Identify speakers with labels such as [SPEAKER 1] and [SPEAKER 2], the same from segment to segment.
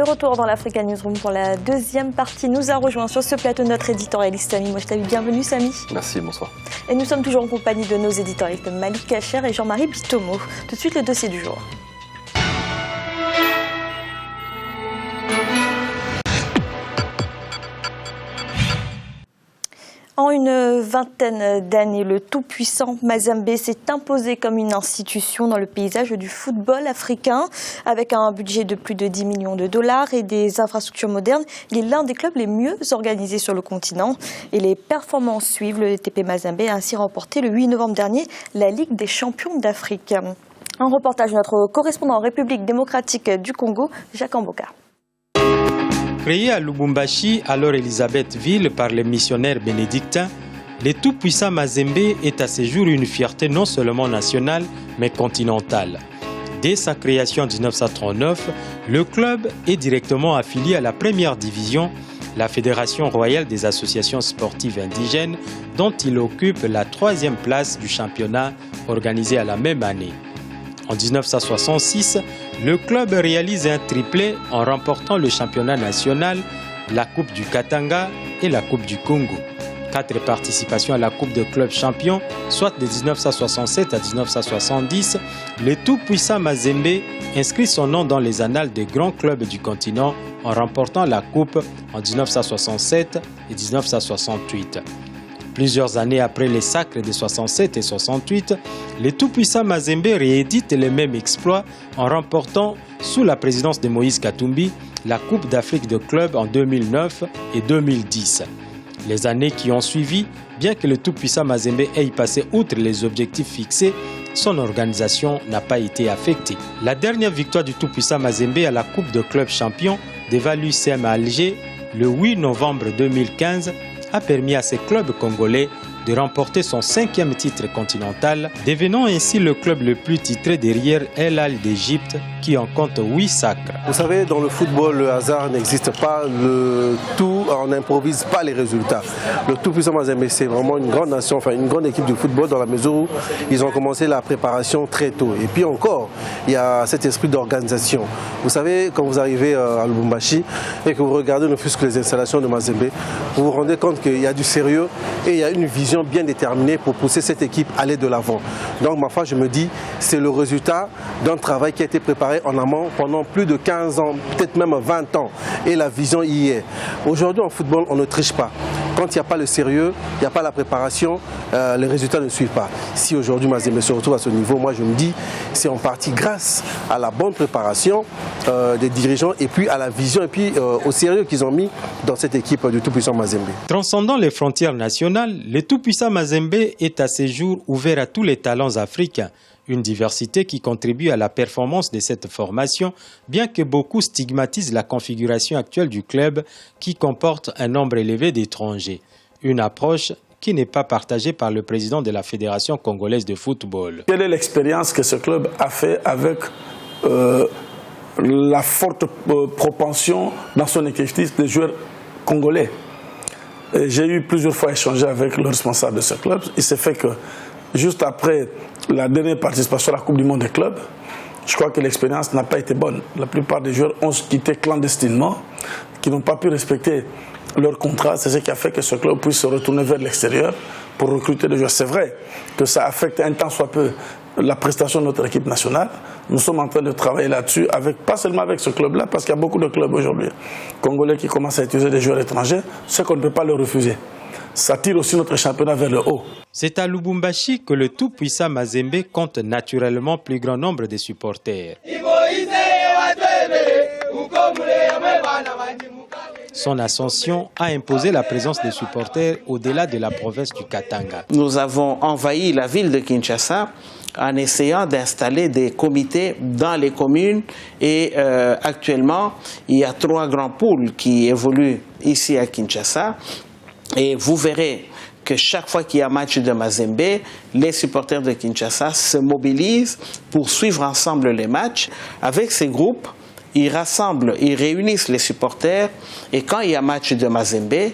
[SPEAKER 1] de retour dans l'Africa Newsroom pour la deuxième partie. Nous a rejoint sur ce plateau notre éditorialiste Samy Mouchtabi. Bienvenue Samy.
[SPEAKER 2] Merci, bonsoir.
[SPEAKER 1] Et nous sommes toujours en compagnie de nos éditorialistes Malik Kacher et Jean-Marie Bitomo. Tout de suite le dossier du jour. En une vingtaine d'années, le tout-puissant Mazembe s'est imposé comme une institution dans le paysage du football africain. Avec un budget de plus de 10 millions de dollars et des infrastructures modernes, il est l'un des clubs les mieux organisés sur le continent. Et les performances suivent. Le TP Mazembe a ainsi remporté le 8 novembre dernier la Ligue des champions d'Afrique. Un reportage de notre correspondant en République démocratique du Congo, Jacques Amboka.
[SPEAKER 3] Créé à Lubumbashi, alors Elisabethville, par les missionnaires bénédictins, le tout-puissant Mazembe est à ce jour une fierté non seulement nationale, mais continentale. Dès sa création en 1939, le club est directement affilié à la première division, la Fédération royale des associations sportives indigènes, dont il occupe la 3e place du championnat organisé à la même année. En 1966, le club réalise un triplé en remportant le championnat national, la Coupe du Katanga et la Coupe du Congo. 4 participations à la Coupe de clubs champions, soit de 1967 à 1970, le tout-puissant Mazembe inscrit son nom dans les annales des grands clubs du continent en remportant la Coupe en 1967 et 1968. Plusieurs années après les sacres de 67 et 68, le tout-puissant Mazembe réédite les mêmes exploits en remportant, sous la présidence de Moïse Katumbi, la Coupe d'Afrique de clubs en 2009 et 2010. Les années qui ont suivi, bien que le tout-puissant Mazembe ait passé outre les objectifs fixés, son organisation n'a pas été affectée. La dernière victoire du tout-puissant Mazembe à la Coupe de clubs champions devant l'UCM à Alger, le 8 novembre 2015, a permis à ce club congolais de remporter son 5e titre continental, devenant ainsi le club le plus titré derrière El Al d'Égypte, qui en compte 8 sacres.
[SPEAKER 4] Vous savez, dans le football, le hasard n'existe pas, on n'improvise pas les résultats. Le tout-puissant Mazembe, c'est vraiment une grande nation, enfin une grande équipe de football dans la mesure où ils ont commencé la préparation très tôt. Et puis encore, il y a cet esprit d'organisation. Vous savez, quand vous arrivez à Lubumbashi et que vous regardez ne fût-ce que les installations de Mazembe, vous vous rendez compte qu'il y a du sérieux et il y a une vision bien déterminée pour pousser cette équipe à aller de l'avant. Donc ma foi, je me dis, c'est le résultat d'un travail qui a été préparé en amont pendant plus de 15 ans, peut-être même 20 ans. Et la vision y est. Aujourd'hui en football, on ne triche pas. Quand il n'y a pas le sérieux, il n'y a pas la préparation, les résultats ne suivent pas. Si aujourd'hui Mazembe se retrouve à ce niveau, moi je me dis, c'est en partie grâce à la bonne préparation des dirigeants et puis à la vision et puis au sérieux qu'ils ont mis dans cette équipe du tout-puissant Mazembe.
[SPEAKER 3] Transcendant les frontières nationales, le tout-puissant Mazembe est à ce jour ouvert à tous les talents africains. Une diversité qui contribue à la performance de cette formation, bien que beaucoup stigmatisent la configuration actuelle du club qui comporte un nombre élevé d'étrangers. Une approche qui n'est pas partagée par le président de la Fédération congolaise de football.
[SPEAKER 5] Quelle est l'expérience que ce club a fait avec la forte propension dans son effectif de joueurs congolais? J'ai eu plusieurs fois échangé avec le responsable de ce club. Il s'est fait que juste après la dernière participation à la Coupe du Monde des clubs, je crois que l'expérience n'a pas été bonne. La plupart des joueurs ont quitté clandestinement, qui n'ont pas pu respecter leur contrat. C'est ce qui a fait que ce club puisse se retourner vers l'extérieur pour recruter des joueurs. C'est vrai que ça affecte un tant soit peu la prestation de notre équipe nationale. Nous sommes en train de travailler là-dessus, pas seulement avec ce club-là, parce qu'il y a beaucoup de clubs aujourd'hui congolais qui commencent à utiliser des joueurs étrangers, ce qu'on ne peut pas leur refuser. Ça tire aussi notre championnat vers le haut.
[SPEAKER 3] C'est à Lubumbashi que le tout-puissant Mazembe compte naturellement plus grand nombre de supporters. Son ascension a imposé la présence des supporters au-delà de la province du Katanga.
[SPEAKER 6] Nous avons envahi la ville de Kinshasa en essayant d'installer des comités dans les communes et actuellement, il y a 3 grands pôles qui évoluent ici à Kinshasa. Et vous verrez que chaque fois qu'il y a match de Mazembe, les supporters de Kinshasa se mobilisent pour suivre ensemble les matchs. Avec ces groupes, ils rassemblent, ils réunissent les supporters et quand il y a match de Mazembe,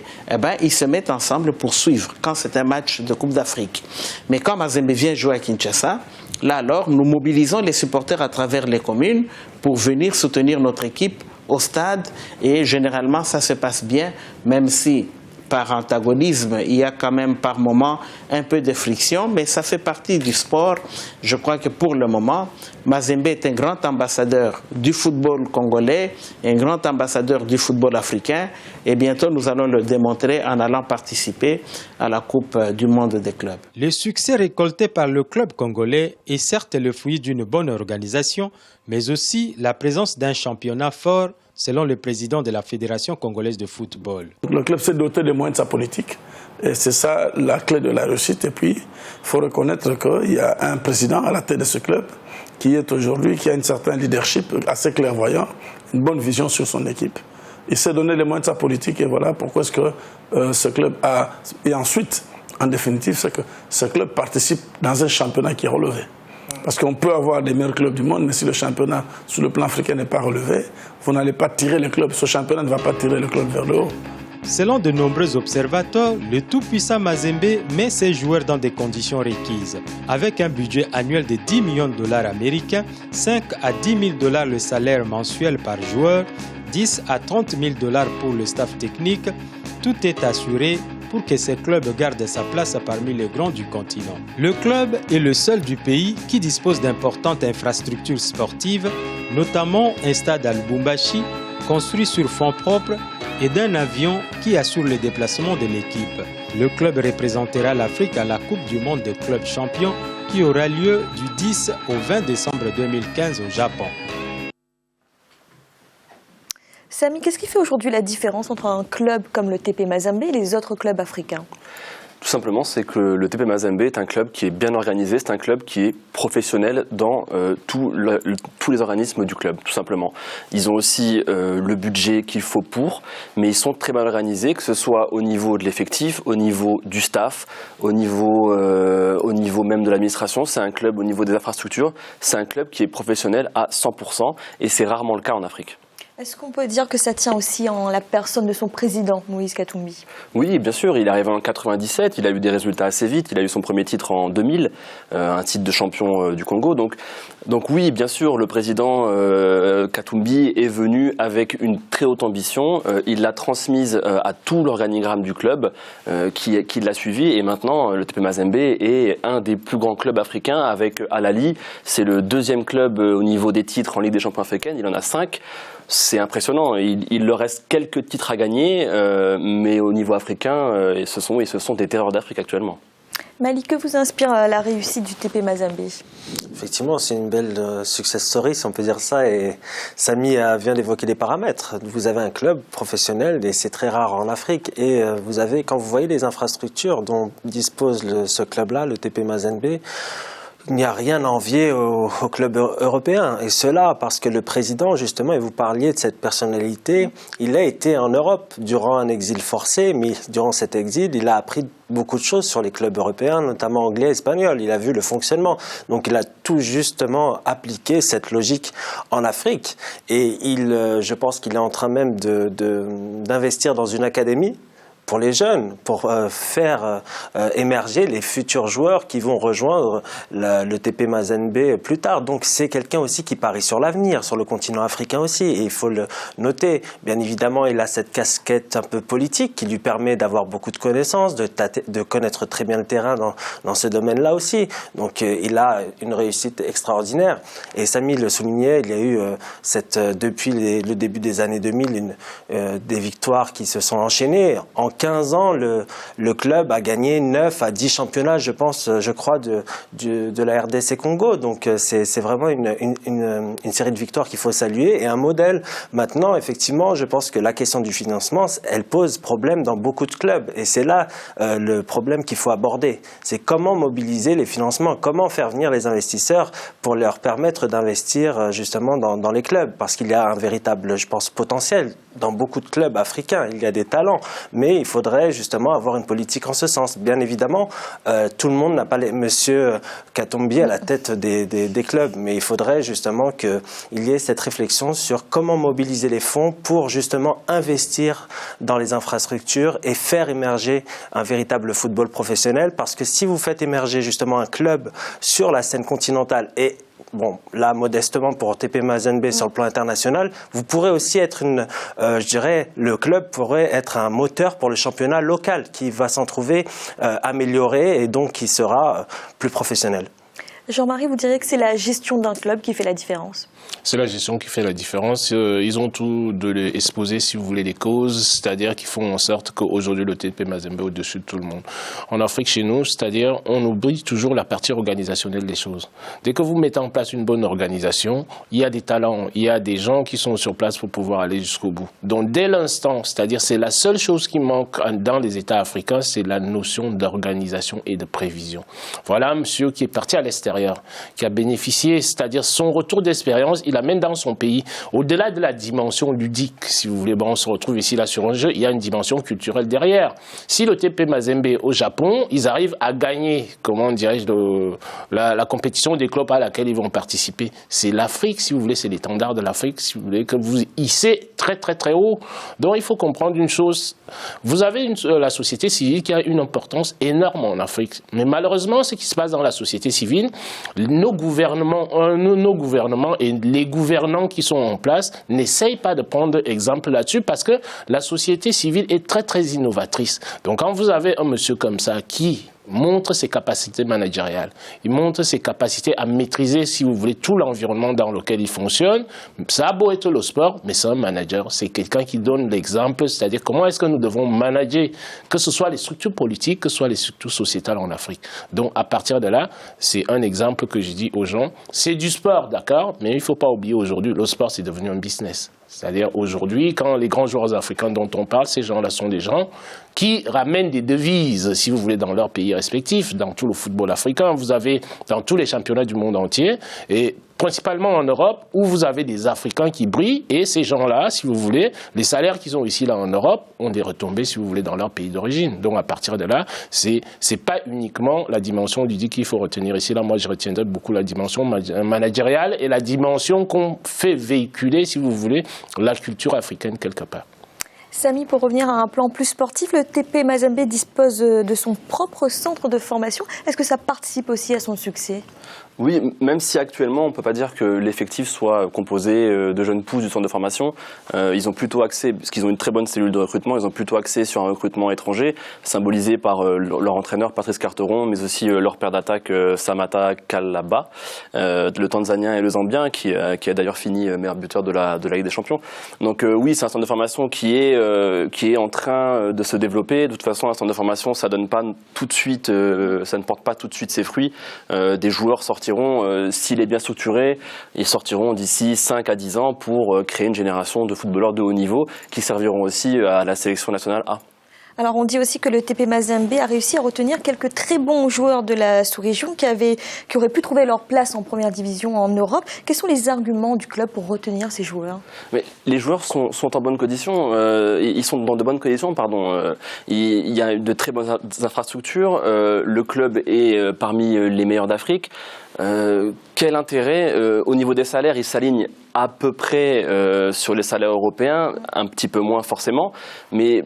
[SPEAKER 6] ils se mettent ensemble pour suivre quand c'est un match de Coupe d'Afrique. Mais quand Mazembe vient jouer à Kinshasa, là alors, nous mobilisons les supporters à travers les communes pour venir soutenir notre équipe au stade et généralement ça se passe bien, même si par antagonisme, il y a quand même par moment un peu de friction, mais ça fait partie du sport. Je crois que pour le moment, Mazembe est un grand ambassadeur du football congolais, un grand ambassadeur du football africain, et bientôt nous allons le démontrer en allant participer à la Coupe du monde des clubs.
[SPEAKER 3] Le succès récolté par le club congolais est certes le fruit d'une bonne organisation, mais aussi la présence d'un championnat fort, selon le président de la Fédération congolaise de football.
[SPEAKER 5] Le club s'est doté des moyens de sa politique. Et c'est ça la clé de la réussite. Et puis, il faut reconnaître qu'il y a un président à la tête de ce club qui est aujourd'hui, qui a un certain leadership assez clairvoyant, une bonne vision sur son équipe. Il s'est donné les moyens de sa politique et voilà pourquoi est-ce que ce club a... Et ensuite, en définitive, c'est que ce club participe dans un championnat qui est relevé. Parce qu'on peut avoir des meilleurs clubs du monde, mais si le championnat sur le plan africain n'est pas relevé, vous n'allez pas tirer le club. Ce championnat ne va pas tirer le club vers le haut.
[SPEAKER 3] Selon de nombreux observateurs, le tout-puissant Mazembe met ses joueurs dans des conditions requises. Avec un budget annuel de 10 millions de dollars américains, 5 à 10 000 dollars le salaire mensuel par joueur, 10 à 30 000 dollars pour le staff technique, tout est assuré pour que ce club garde sa place parmi les grands du continent. Le club est le seul du pays qui dispose d'importantes infrastructures sportives, notamment un stade à Lubumbashi, construit sur fonds propres, et d'un avion qui assure le déplacement de l'équipe. Le club représentera l'Afrique à la Coupe du monde des clubs champions qui aura lieu du 10 au 20 décembre 2015 au Japon.
[SPEAKER 1] Samy, qu'est-ce qui fait aujourd'hui la différence entre un club comme le TP Mazembe et les autres clubs africains ?
[SPEAKER 2] Tout simplement, c'est que le TP Mazembe est un club qui est bien organisé, c'est un club qui est professionnel dans tous les organismes du club, tout simplement. Ils ont aussi le budget qu'il faut pour, mais ils sont très mal organisés, que ce soit au niveau de l'effectif, au niveau du staff, au niveau même de l'administration. C'est un club au niveau des infrastructures, c'est un club qui est professionnel à 100% et c'est rarement le cas en Afrique.
[SPEAKER 1] Est-ce qu'on peut dire que ça tient aussi en la personne de son président, Moïse Katumbi ?
[SPEAKER 2] Oui, bien sûr. Il est arrivé en 97, il a eu des résultats assez vite. Il a eu son premier titre en 2000, un titre de champion du Congo. Donc oui, bien sûr, le président Katumbi est venu avec une très haute ambition. Il l'a transmise à tout l'organigramme du club qui l'a suivi. Et maintenant, le TP Mazembe est un des plus grands clubs africains avec Al Ahly. C'est le deuxième club au niveau des titres en Ligue des champions africaine. Il en a 5. C'est impressionnant. Il leur reste quelques titres à gagner, mais au niveau africain, ce sont des terreurs d'Afrique actuellement.
[SPEAKER 1] Malik, que vous inspire la réussite du TP Mazembe ?
[SPEAKER 7] Effectivement, c'est une belle success story, si on peut dire ça, et Samy vient d'évoquer les paramètres. Vous avez un club professionnel, et c'est très rare en Afrique, et quand vous voyez les infrastructures dont dispose ce club-là, le TP Mazembe, il n'y a rien à envier au club européen. Et cela parce que le président, justement, et vous parliez de cette personnalité, il a été en Europe durant un exil forcé, mais durant cet exil, il a appris beaucoup de choses sur les clubs européens, notamment anglais et espagnols. Il a vu le fonctionnement. Donc il a tout justement appliqué cette logique en Afrique. Et je pense qu'il est en train même d'investir dans une académie pour les jeunes, pour faire émerger les futurs joueurs qui vont rejoindre le TP Mazembe plus tard. Donc c'est quelqu'un aussi qui parie sur l'avenir, sur le continent africain aussi, et il faut le noter. Bien évidemment, il a cette casquette un peu politique qui lui permet d'avoir beaucoup de connaissances, de connaître très bien le terrain dans ce domaine-là aussi. Donc il a une réussite extraordinaire. Et Samy le soulignait, il y a eu depuis le début des années 2000 des victoires qui se sont enchaînées. En 15 ans, le club a gagné 9 à 10 championnats, je crois, de la RDC Congo. Donc c'est vraiment une série de victoires qu'il faut saluer et un modèle. Maintenant, effectivement, je pense que la question du financement, elle pose problème dans beaucoup de clubs. Et c'est là le problème qu'il faut aborder. C'est comment mobiliser les financements, comment faire venir les investisseurs pour leur permettre d'investir justement dans les clubs. Parce qu'il y a un véritable, je pense, potentiel dans beaucoup de clubs africains. Il y a des talents, mais il faudrait justement avoir une politique en ce sens. Bien évidemment, tout le monde n'a pas Monsieur Katumbi à la tête des clubs, mais il faudrait justement qu'il y ait cette réflexion sur comment mobiliser les fonds pour justement investir dans les infrastructures et faire émerger un véritable football professionnel. Parce que si vous faites émerger justement un club sur la scène continentale et bon, là, modestement pour TP Mazembe sur le plan international, vous pourrez aussi être je dirais, le club pourrait être un moteur pour le championnat local qui va s'en trouver amélioré et donc qui sera plus professionnel.
[SPEAKER 1] Jean-Marie, vous diriez que c'est la gestion d'un club qui fait la différence?
[SPEAKER 8] C'est la gestion qui fait la différence. Ils ont tout de l'exposer, si vous voulez, les causes, c'est-à-dire qu'ils font en sorte qu'aujourd'hui le TP Mazembe est au-dessus de tout le monde. En Afrique, chez nous, c'est-à-dire on oublie toujours la partie organisationnelle des choses. Dès que vous mettez en place une bonne organisation, il y a des talents, il y a des gens qui sont sur place pour pouvoir aller jusqu'au bout. Donc dès l'instant, c'est-à-dire c'est la seule chose qui manque dans les États africains, c'est la notion d'organisation et de prévision. Voilà un monsieur qui est parti à l'extérieur, qui a bénéficié, c'est-à-dire son retour d'expérience, il amène dans son pays, au-delà de la dimension ludique, si vous voulez, bon, on se retrouve ici là sur un jeu, il y a une dimension culturelle derrière. Si le TP Mazembe au Japon, ils arrivent à gagner, comment dirais-je, la compétition des clubs à laquelle ils vont participer, c'est l'Afrique, si vous voulez, c'est l'étendard de l'Afrique, si vous voulez, que vous hissez très très très haut. Donc il faut comprendre une chose, vous avez la société civile qui a une importance énorme en Afrique, mais malheureusement, ce qui se passe dans la société civile, nos gouvernements et les gouvernants qui sont en place n'essayent pas de prendre exemple là-dessus parce que la société civile est très très innovatrice. Donc quand vous avez un monsieur comme ça qui montre ses capacités managériales, il montre ses capacités à maîtriser, si vous voulez, tout l'environnement dans lequel il fonctionne. Ça a beau être le sport, mais c'est un manager, c'est quelqu'un qui donne l'exemple, c'est-à-dire comment est-ce que nous devons manager, que ce soit les structures politiques, que ce soit les structures sociétales en Afrique. Donc à partir de là, c'est un exemple que je dis aux gens, c'est du sport, d'accord, mais il ne faut pas oublier aujourd'hui, le sport c'est devenu un business. C'est-à-dire aujourd'hui, quand les grands joueurs africains dont on parle, ces gens-là sont des gens qui ramènent des devises, si vous voulez, dans leurs pays respectifs, dans tout le football africain. Vous avez dans tous les championnats du monde entier, et principalement en Europe, où vous avez des Africains qui brillent, et ces gens-là, si vous voulez, les salaires qu'ils ont ici, là, en Europe, ont des retombées, si vous voulez, dans leur pays d'origine. Donc, à partir de là, c'est pas uniquement la dimension ludique qu'il faut retenir ici. Là, moi, je retiendrai beaucoup la dimension managériale et la dimension qu'on fait véhiculer, si vous voulez, la culture africaine quelque part.
[SPEAKER 1] Samy, pour revenir à un plan plus sportif, le TP Mazembe dispose de son propre centre de formation. Est-ce que ça participe aussi à son succès ?
[SPEAKER 2] Oui, même si actuellement on ne peut pas dire que l'effectif soit composé de jeunes pousses du centre de formation, ils ont plutôt axé, parce qu'ils ont une très bonne cellule de recrutement, ils ont plutôt axé sur un recrutement étranger, symbolisé par leur entraîneur Patrice Carteron, mais aussi leur père d'attaque Samata Kalaba, le Tanzanien et le Zambien, qui a d'ailleurs fini meilleur buteur de la Ligue des Champions. Donc oui, c'est un centre de formation qui est en train de se développer. De toute façon, un centre de formation, ça donne pas tout de suite, ça ne porte pas tout de suite ses fruits. Des joueurs sortiront, s'il est bien structuré, ils sortiront d'ici 5 à 10 ans pour créer une génération de footballeurs de haut niveau qui serviront aussi à la sélection nationale A.
[SPEAKER 1] Alors on dit aussi que le TP Mazembe a réussi à retenir quelques très bons joueurs de la sous-région qui auraient pu trouver leur place en première division en Europe. Quels sont les arguments du club pour retenir ces joueurs ?
[SPEAKER 2] Mais les joueurs sont en bonne condition, ils sont dans de bonnes conditions, pardon. Il y a de très bonnes infrastructures, le club est parmi les meilleurs d'Afrique. Quel intérêt au niveau des salaires, ils s'alignent à peu près sur les salaires européens, un petit peu moins forcément, mais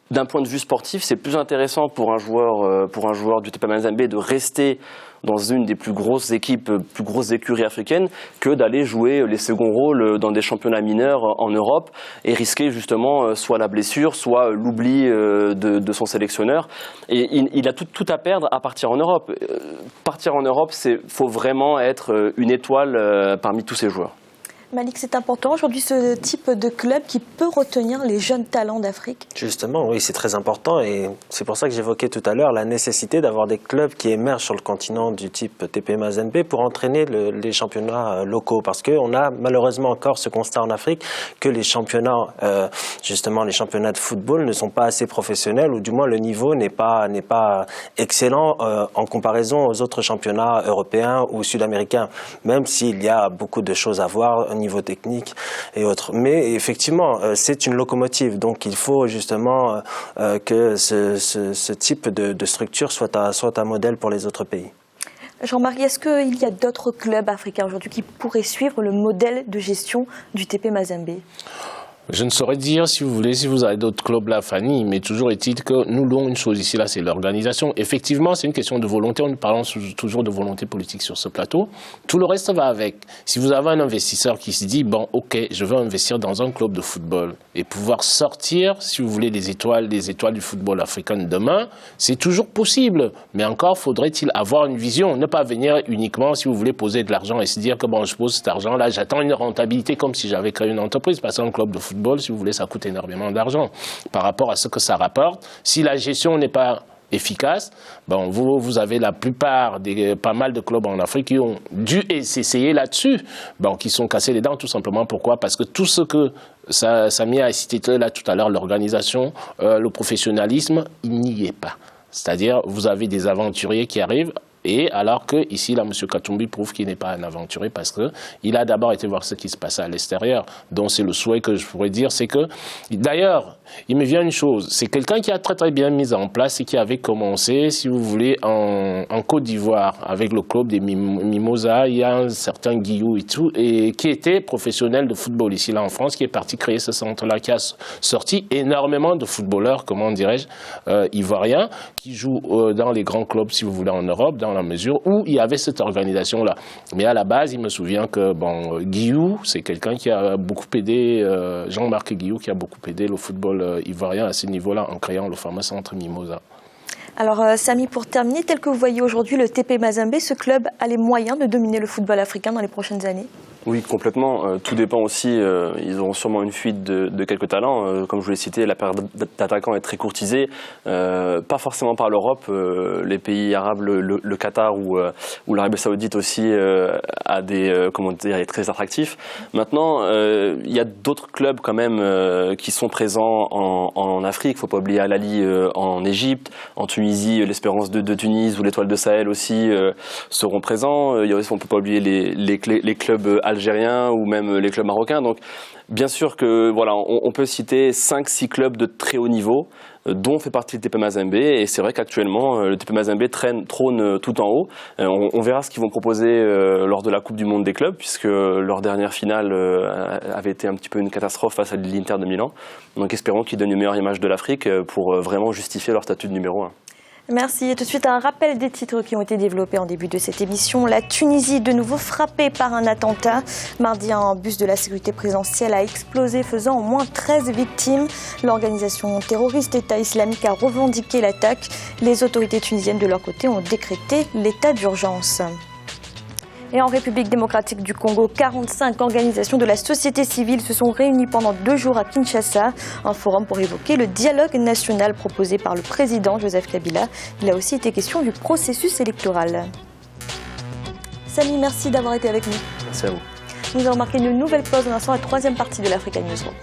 [SPEAKER 2] d'un point de vue sportif, c'est plus intéressant pour un joueur du TP Mazembe de rester dans une des plus grosses équipes, plus grosses écuries africaines, que d'aller jouer les seconds rôles dans des championnats mineurs en Europe et risquer justement soit la blessure, soit l'oubli de son sélectionneur. Et il a tout à perdre à partir en Europe. Partir en Europe, faut vraiment être une étoile parmi tous ces joueurs.
[SPEAKER 1] Malik, c'est important aujourd'hui ce type de club qui peut retenir les jeunes talents d'Afrique ?
[SPEAKER 7] Justement, oui, c'est très important et c'est pour ça que j'évoquais tout à l'heure la nécessité d'avoir des clubs qui émergent sur le continent du type TP Mazembe pour entraîner les championnats locaux. Parce qu'on a malheureusement encore ce constat en Afrique que les championnats, justement les championnats de football ne sont pas assez professionnels ou du moins le niveau n'est pas excellent en comparaison aux autres championnats européens ou sud-américains, même s'il y a beaucoup de choses à voir niveau technique et autres. Mais effectivement, c'est une locomotive. Donc il faut justement que ce type de structure soit un modèle pour les autres pays.
[SPEAKER 1] Jean-Marie, est-ce qu'il y a d'autres clubs africains aujourd'hui qui pourraient suivre le modèle de gestion du TP Mazembe ?
[SPEAKER 8] Je ne saurais dire, si vous voulez, si vous avez d'autres clubs là, Fanny, mais toujours est-il que nous avons une chose ici, là, c'est l'organisation. Effectivement, c'est une question de volonté. On parle toujours de volonté politique sur ce plateau. Tout le reste va avec. Si vous avez un investisseur qui se dit, bon, ok, je veux investir dans un club de football et pouvoir sortir, si vous voulez, des étoiles du football africain demain, c'est toujours possible. Mais encore, faudrait-il avoir une vision, ne pas venir uniquement, si vous voulez, poser de l'argent et se dire que bon, je pose cet argent-là, j'attends une rentabilité comme si j'avais créé une entreprise, parce qu'un club de football, si vous voulez, ça coûte énormément d'argent par rapport à ce que ça rapporte. Si la gestion n'est pas efficace, bon, vous avez la plupart pas mal de clubs en Afrique qui ont dû s'essayer là-dessus, bon, qui sont cassés les dents tout simplement. Pourquoi? Parce que tout ce que Samy a cité là tout à l'heure, l'organisation, le professionnalisme, il n'y est pas. C'est-à-dire, vous avez des aventuriers qui arrivent. Et alors que ici, là, M. Katumbi prouve qu'il n'est pas un aventurier parce qu'il a d'abord été voir ce qui se passait à l'extérieur. Donc c'est le souhait que je pourrais dire, c'est que, d'ailleurs, il me vient une chose, c'est quelqu'un qui a très très bien mis en place et qui avait commencé, si vous voulez, en Côte d'Ivoire, avec le club des Mimosas. Il y a un certain Guillou et tout, et qui était professionnel de football ici, là, en France, qui est parti créer ce centre-là, qui a sorti énormément de footballeurs, comment dirais-je, ivoiriens, qui jouent dans les grands clubs, si vous voulez, en Europe, dans la mesure où il y avait cette organisation-là. Mais à la base, il me souvient que bon, Guillou, c'est quelqu'un qui a beaucoup aidé, Jean-Marc Guillou, qui a beaucoup aidé le football ivoirien à ce niveau-là en créant le fameux centre Mimosa.
[SPEAKER 1] Alors Samy, pour terminer, tel que vous voyez aujourd'hui le TP Mazembe, ce club a les moyens de dominer le football africain dans les prochaines années?
[SPEAKER 2] Oui, complètement. Tout dépend aussi. Ils auront sûrement une fuite de quelques talents. Comme je vous l'ai cité, la période d'attaquants est très courtisée. Pas forcément par l'Europe. Les pays arabes, le Qatar ou l'Arabie Saoudite aussi a des comment dire, est très attractif. Maintenant, il y a d'autres clubs quand même qui sont présents en Afrique. Il ne faut pas oublier Al Ahly en Égypte, en Tunisie, l'Espérance de Tunis ou l'Étoile de Sahel aussi seront présents. Il y a aussi, on ne peut pas oublier les clubs algériens ou même les clubs marocains. Donc, bien sûr que voilà, on peut citer 5-6 clubs de très haut niveau, dont fait partie le TP Mazembe. Et c'est vrai qu'actuellement, le TP Mazembe trône tout en haut. On verra ce qu'ils vont proposer lors de la Coupe du Monde des clubs, puisque leur dernière finale avait été un petit peu une catastrophe face à l'Inter de Milan. Donc, espérons qu'ils donnent une meilleure image de l'Afrique pour vraiment justifier leur statut de numéro 1.
[SPEAKER 1] Merci. Et tout de suite, un rappel des titres qui ont été développés en début de cette émission. La Tunisie, de nouveau frappée par un attentat. Mardi, un bus de la sécurité présidentielle a explosé, faisant au moins 13 victimes. L'organisation terroriste État islamique a revendiqué l'attaque. Les autorités tunisiennes, de leur côté, ont décrété l'état d'urgence. Et en République démocratique du Congo, 45 organisations de la société civile se sont réunies pendant 2 jours à Kinshasa. Un forum pour évoquer le dialogue national proposé par le président Joseph Kabila. Il a aussi été question du processus électoral. Samy, merci d'avoir été avec nous.
[SPEAKER 2] Merci à vous.
[SPEAKER 1] Nous avons marqué une nouvelle pause en instant, la 3e partie de l'Africa Newsroom.